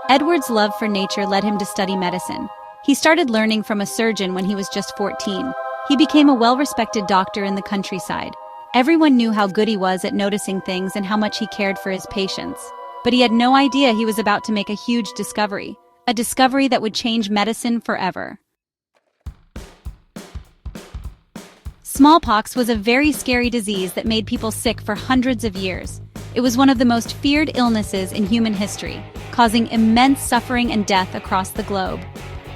Edward's love for nature led him to study medicine. He started learning from a surgeon when he was just 14. He became a well-respected doctor in the countryside. Everyone knew how good he was at noticing things and how much he cared for his patients. But he had no idea he was about to make a huge discovery, a discovery that would change medicine forever. Smallpox was a very scary disease that made people sick for hundreds of years. It was one of the most feared illnesses in human history, causing immense suffering and death across the globe.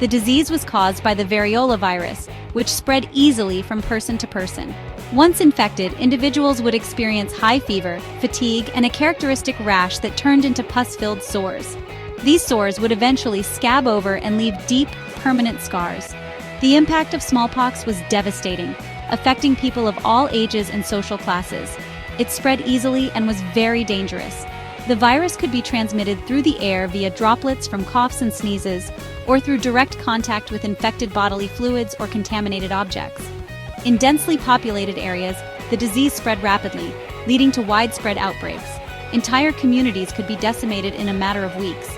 The disease was caused by the variola virus, which spread easily from person to person. Once infected, individuals would experience high fever, fatigue, and a characteristic rash that turned into pus-filled sores. These sores would eventually scab over and leave deep, permanent scars. The impact of smallpox was devastating, affecting people of all ages and social classes. It spread easily and was very dangerous. The virus could be transmitted through the air via droplets from coughs and sneezes, or through direct contact with infected bodily fluids or contaminated objects. In densely populated areas, the disease spread rapidly, leading to widespread outbreaks. Entire communities could be decimated in a matter of weeks.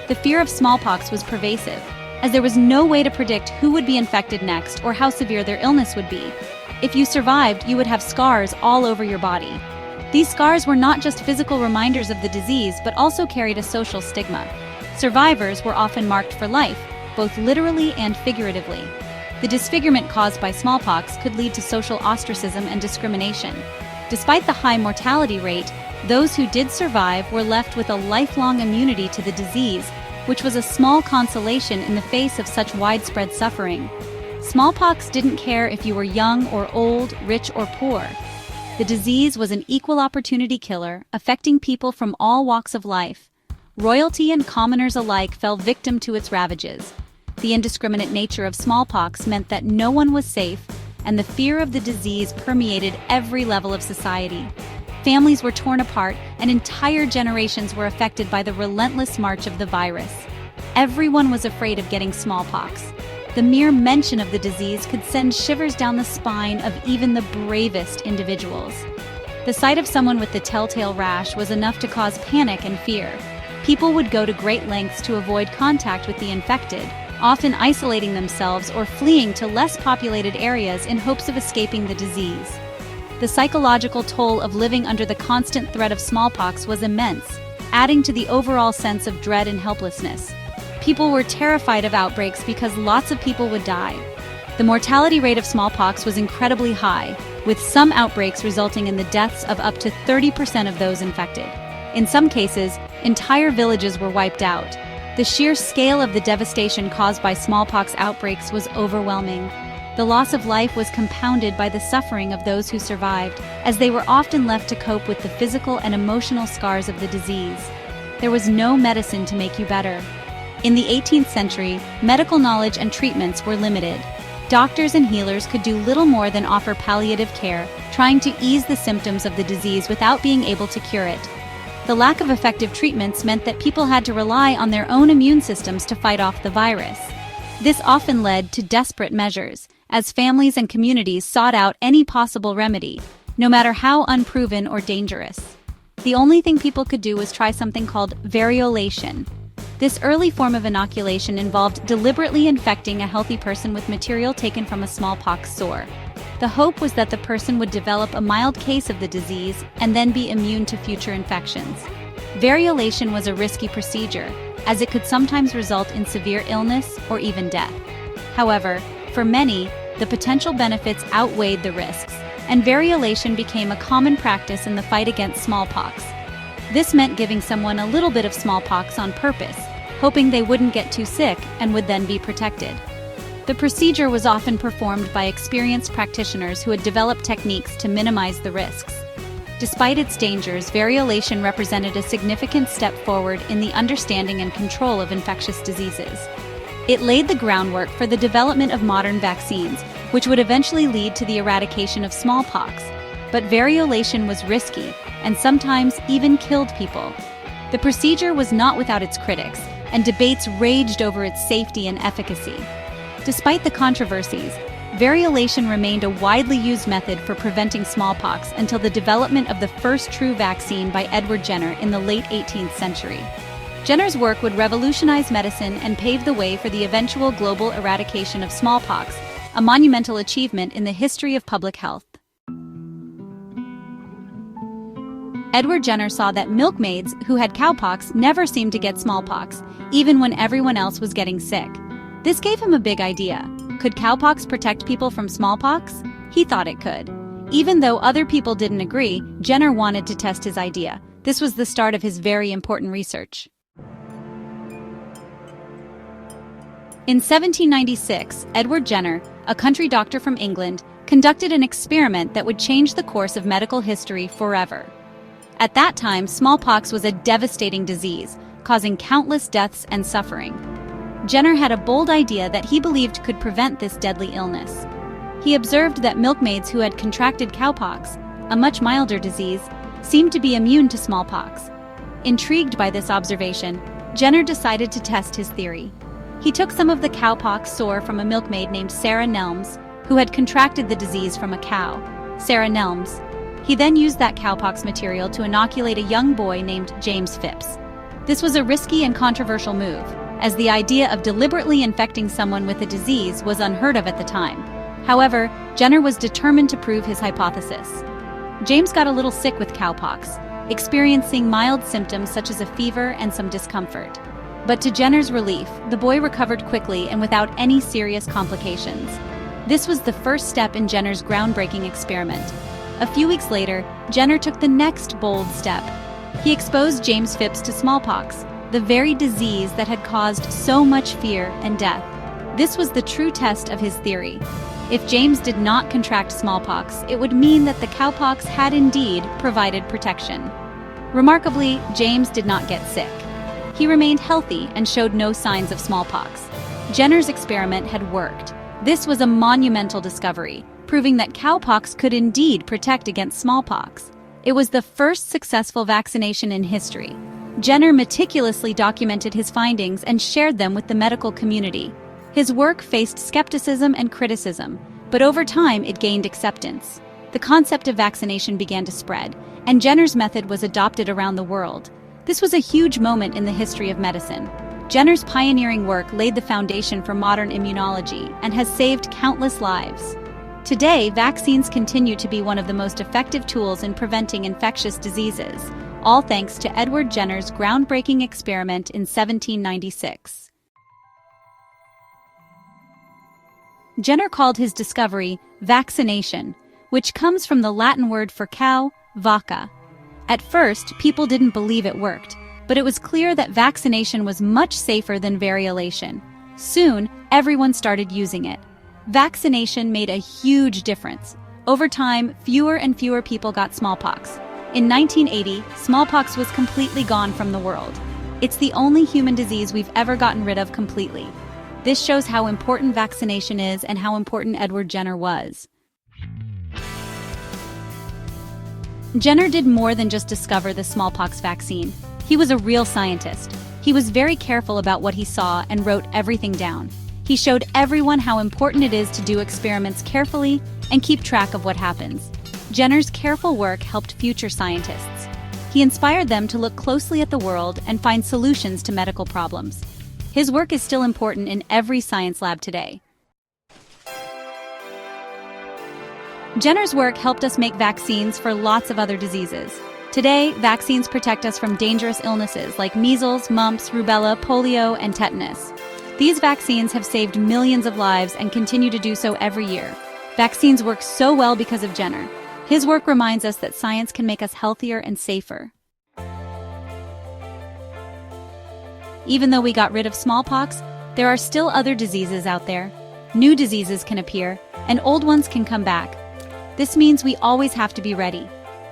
The fear of smallpox was pervasive, as there was no way to predict who would be infected next or how severe their illness would be. If you survived, you would have scars all over your body. These scars were not just physical reminders of the disease, but also carried a social stigma. Survivors were often marked for life, both literally and figuratively. The disfigurement caused by smallpox could lead to social ostracism and discrimination. Despite the high mortality rate, those who did survive were left with a lifelong immunity to the disease, which was a small consolation in the face of such widespread suffering. Smallpox didn't care if you were young or old, rich or poor. The disease was an equal opportunity killer, affecting people from all walks of life. Royalty and commoners alike fell victim to its ravages. The indiscriminate nature of smallpox meant that no one was safe, and the fear of the disease permeated every level of society. Families were torn apart, and entire generations were affected by the relentless march of the virus. Everyone was afraid of getting smallpox. The mere mention of the disease could send shivers down the spine of even the bravest individuals. The sight of someone with the telltale rash was enough to cause panic and fear. People would go to great lengths to avoid contact with the infected, often isolating themselves or fleeing to less populated areas in hopes of escaping the disease. The psychological toll of living under the constant threat of smallpox was immense, adding to the overall sense of dread and helplessness. People were terrified of outbreaks because lots of people would die. The mortality rate of smallpox was incredibly high, with some outbreaks resulting in the deaths of up to 30% of those infected. In some cases, entire villages were wiped out. The sheer scale of the devastation caused by smallpox outbreaks was overwhelming. The loss of life was compounded by the suffering of those who survived, as they were often left to cope with the physical and emotional scars of the disease. There was no medicine to make you better. In the 18th century, medical knowledge and treatments were limited. Doctors and healers could do little more than offer palliative care, trying to ease the symptoms of the disease without being able to cure it. The lack of effective treatments meant that people had to rely on their own immune systems to fight off the virus. This often led to desperate measures, as families and communities sought out any possible remedy, no matter how unproven or dangerous. The only thing people could do was try something called variolation. This early form of inoculation involved deliberately infecting a healthy person with material taken from a smallpox sore. The hope was that the person would develop a mild case of the disease and then be immune to future infections. Variolation was a risky procedure, as it could sometimes result in severe illness or even death. However, for many, the potential benefits outweighed the risks, and variolation became a common practice in the fight against smallpox. This meant giving someone a little bit of smallpox on purpose, hoping they wouldn't get too sick and would then be protected. The procedure was often performed by experienced practitioners who had developed techniques to minimize the risks. Despite its dangers, variolation represented a significant step forward in the understanding and control of infectious diseases. It laid the groundwork for the development of modern vaccines, which would eventually lead to the eradication of smallpox. But variolation was risky, and sometimes even killed people. The procedure was not without its critics, and debates raged over its safety and efficacy. Despite the controversies, variolation remained a widely used method for preventing smallpox until the development of the first true vaccine by Edward Jenner in the late 18th century. Jenner's work would revolutionize medicine and pave the way for the eventual global eradication of smallpox, a monumental achievement in the history of public health. Edward Jenner saw that milkmaids who had cowpox never seemed to get smallpox, even when everyone else was getting sick. This gave him a big idea. Could cowpox protect people from smallpox? He thought it could. Even though other people didn't agree, Jenner wanted to test his idea. This was the start of his very important research. In 1796, Edward Jenner, a country doctor from England, conducted an experiment that would change the course of medical history forever. At that time, smallpox was a devastating disease, causing countless deaths and suffering. Jenner had a bold idea that he believed could prevent this deadly illness. He observed that milkmaids who had contracted cowpox, a much milder disease, seemed to be immune to smallpox. Intrigued by this observation, Jenner decided to test his theory. He took some of the cowpox sore from a milkmaid named Sarah Nelms, who had contracted the disease from a cow, Sarah Nelms. He then used that cowpox material to inoculate a young boy named James Phipps. This was a risky and controversial move, as the idea of deliberately infecting someone with a disease was unheard of at the time. However, Jenner was determined to prove his hypothesis. James got a little sick with cowpox, experiencing mild symptoms such as a fever and some discomfort. But to Jenner's relief, the boy recovered quickly and without any serious complications. This was the first step in Jenner's groundbreaking experiment. A few weeks later, Jenner took the next bold step. He exposed James Phipps to smallpox, the very disease that had caused so much fear and death. This was the true test of his theory. If James did not contract smallpox, it would mean that the cowpox had indeed provided protection. Remarkably, James did not get sick. He remained healthy and showed no signs of smallpox. Jenner's experiment had worked. This was a monumental discovery, proving that cowpox could indeed protect against smallpox. It was the first successful vaccination in history. Jenner meticulously documented his findings and shared them with the medical community. His work faced skepticism and criticism, but over time it gained acceptance. The concept of vaccination began to spread, and Jenner's method was adopted around the world. This was a huge moment in the history of medicine. Jenner's pioneering work laid the foundation for modern immunology and has saved countless lives. Today, vaccines continue to be one of the most effective tools in preventing infectious diseases, all thanks to Edward Jenner's groundbreaking experiment in 1796. Jenner called his discovery vaccination, which comes from the Latin word for cow, vacca. At first, people didn't believe it worked, but it was clear that vaccination was much safer than variolation. Soon, everyone started using it. Vaccination made a huge difference. Over time, fewer and fewer people got smallpox. In 1980, smallpox was completely gone from the world. It's the only human disease we've ever gotten rid of completely. This shows how important vaccination is and how important Edward Jenner was. Jenner did more than just discover the smallpox vaccine. He was a real scientist. He was very careful about what he saw and wrote everything down. He showed everyone how important it is to do experiments carefully and keep track of what happens. Jenner's careful work helped future scientists. He inspired them to look closely at the world and find solutions to medical problems. His work is still important in every science lab today. Jenner's work helped us make vaccines for lots of other diseases. Today, vaccines protect us from dangerous illnesses like measles, mumps, rubella, polio, and tetanus. These vaccines have saved millions of lives and continue to do so every year. Vaccines work so well because of Jenner. His work reminds us that science can make us healthier and safer. Even though we got rid of smallpox, there are still other diseases out there. New diseases can appear, and old ones can come back. This means we always have to be ready.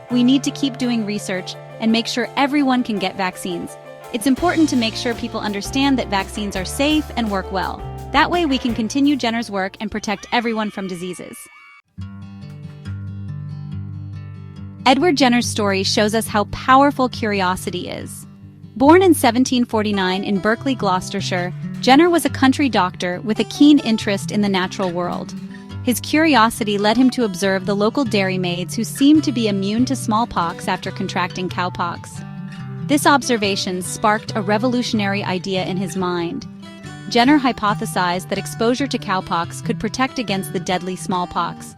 We need to keep doing research and make sure everyone can get vaccines. It's important to make sure people understand that vaccines are safe and work well. That way we can continue Jenner's work and protect everyone from diseases. Edward Jenner's story shows us how powerful curiosity is. Born in 1749 in Berkeley, Gloucestershire, Jenner was a country doctor with a keen interest in the natural world. His curiosity led him to observe the local dairymaids who seemed to be immune to smallpox after contracting cowpox. This observation sparked a revolutionary idea in his mind. Jenner hypothesized that exposure to cowpox could protect against the deadly smallpox.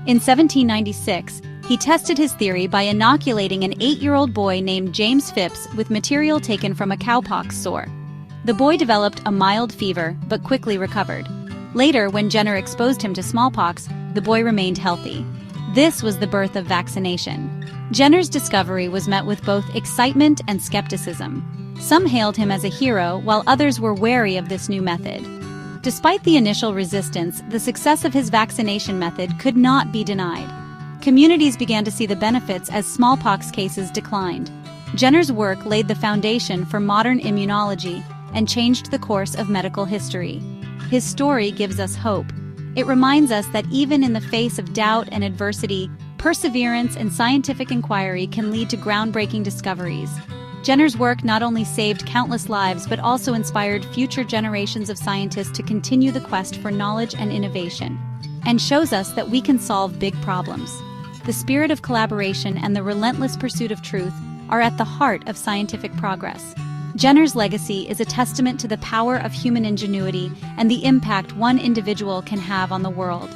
In 1796, he tested his theory by inoculating an 8-year-old boy named James Phipps with material taken from a cowpox sore. The boy developed a mild fever, but quickly recovered. Later, when Jenner exposed him to smallpox, the boy remained healthy. This was the birth of vaccination. Jenner's discovery was met with both excitement and skepticism. Some hailed him as a hero, while others were wary of this new method. Despite the initial resistance, the success of his vaccination method could not be denied. Communities began to see the benefits as smallpox cases declined. Jenner's work laid the foundation for modern immunology and changed the course of medical history. His story gives us hope. It reminds us that even in the face of doubt and adversity, perseverance and scientific inquiry can lead to groundbreaking discoveries. Jenner's work not only saved countless lives but also inspired future generations of scientists to continue the quest for knowledge and innovation, and shows us that we can solve big problems. The spirit of collaboration and the relentless pursuit of truth are at the heart of scientific progress. Jenner's legacy is a testament to the power of human ingenuity and the impact one individual can have on the world.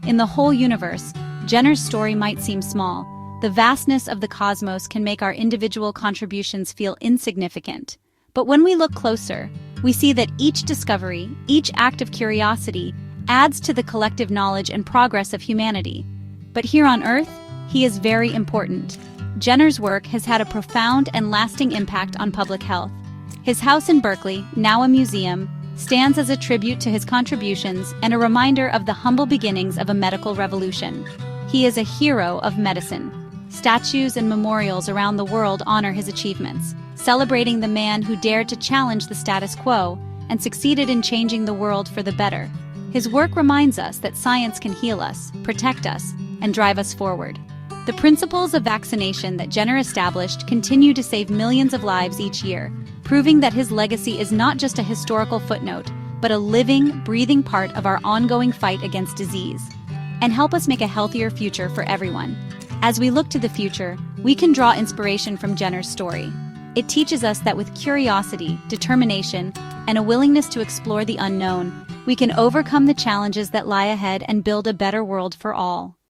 In the whole universe, Jenner's story might seem small. The vastness of the cosmos can make our individual contributions feel insignificant. But when we look closer, we see that each discovery, each act of curiosity, adds to the collective knowledge and progress of humanity. But here on Earth, he is very important. Jenner's work has had a profound and lasting impact on public health. His house in Berkeley, now a museum, stands as a tribute to his contributions and a reminder of the humble beginnings of a medical revolution. He is a hero of medicine. Statues and memorials around the world honor his achievements, celebrating the man who dared to challenge the status quo and succeeded in changing the world for the better. His work reminds us that science can heal us, protect us, and drive us forward. The principles of vaccination that Jenner established continue to save millions of lives each year, proving that his legacy is not just a historical footnote, but a living, breathing part of our ongoing fight against disease, and help us make a healthier future for everyone. As we look to the future, we can draw inspiration from Jenner's story. It teaches us that with curiosity, determination, and a willingness to explore the unknown, we can overcome the challenges that lie ahead and build a better world for all.